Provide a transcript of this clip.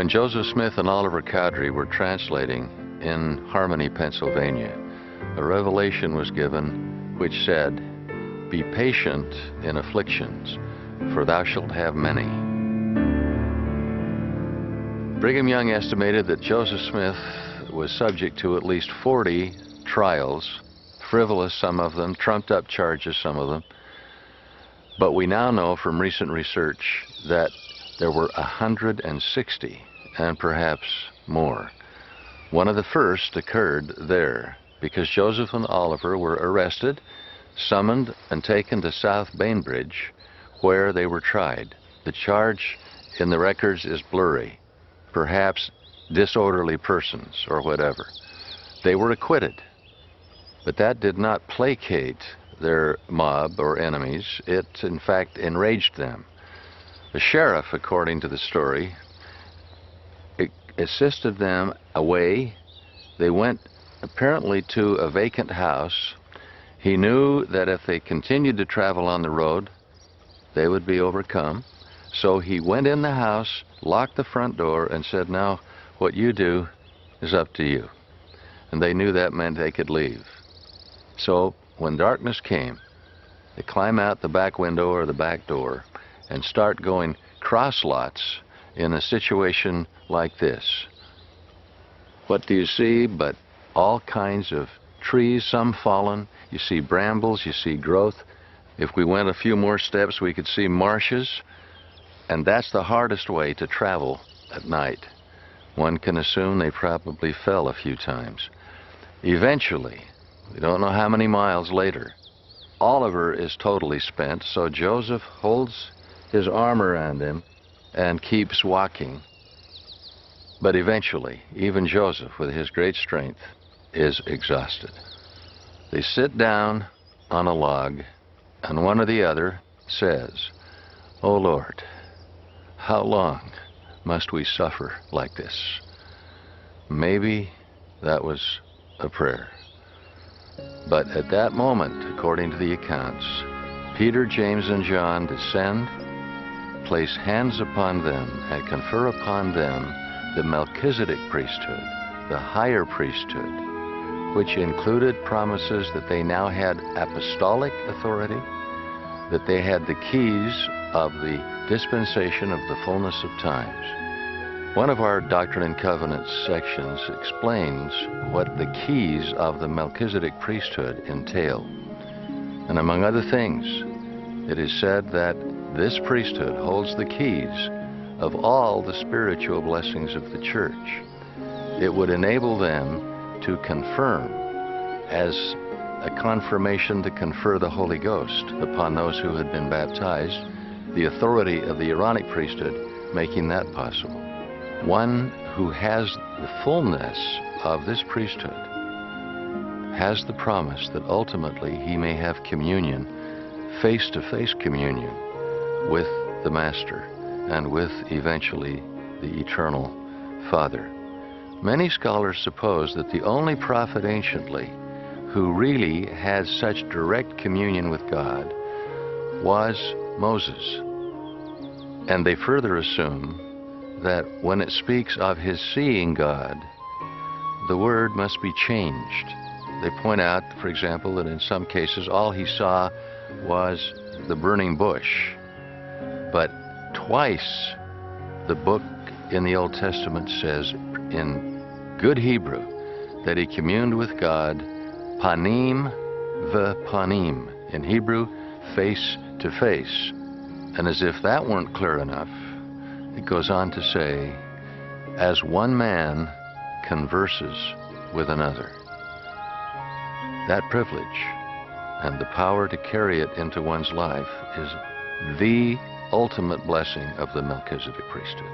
When Joseph Smith and Oliver Cowdery were translating in Harmony, Pennsylvania, a revelation was given which said, "Be patient in afflictions, for thou shalt have many." Brigham Young estimated that Joseph Smith was subject to at least 40 trials, frivolous some of them, trumped up charges some of them. But we now know from recent research that there were 160 and perhaps more. One of the first occurred there because Joseph and Oliver were arrested, summoned, and taken to South Bainbridge, where they were tried. The charge in the records is blurry, perhaps disorderly persons or whatever. They were acquitted, but that did not placate their mob or enemies. It, in fact, enraged them. The sheriff, according to the story, assisted them away. They went apparently to a vacant house. He knew that if they continued to travel on the road, they would be overcome. So he went in the house, locked the front door, and said, "Now, what you do is up to you." And they knew that meant they could leave. So when darkness came, they climb out the back window or the back door and start going cross lots in a situation like this. What do you see but all kinds of trees, some fallen. You see brambles, you see growth. If we went a few more steps, we could see marshes. And that's the hardest way to travel at night. One can assume they probably fell a few times. Eventually, we don't know how many miles later, Oliver is totally spent, so Joseph holds his arm around him and keeps walking. But eventually, even Joseph, with his great strength, is exhausted. They sit down on a log, and one or the other says, "O Lord, how long must we suffer like this?" Maybe that was a prayer. But at that moment, according to the accounts, Peter, James, and John descend, place hands upon them, and confer upon them the Melchizedek priesthood, the higher priesthood, which included promises that they now had apostolic authority, that they had the keys of the dispensation of the fullness of times. One of our Doctrine and Covenants sections explains what the keys of the Melchizedek priesthood entail. And among other things, it is said that this priesthood holds the keys of all the spiritual blessings of the church. It would enable them to confirm, as a confirmation to confer the Holy Ghost upon those who had been baptized, the authority of the Aaronic priesthood making that possible. One who has the fullness of this priesthood has the promise that ultimately he may have communion, face-to-face communion with the Master and with eventually the eternal Father. Many scholars suppose that the only prophet anciently who really had such direct communion with God was Moses. And they further assume that when it speaks of his seeing God, the word must be changed. They point out, for example, that in some cases all he saw was the burning bush. But twice the book in the Old Testament says in good Hebrew that he communed with God panim v'panim, in Hebrew, face to face. And as if that weren't clear enough, it goes on to say, as one man converses with another. That privilege and the power to carry it into one's life is the ultimate blessing of the Melchizedek priesthood.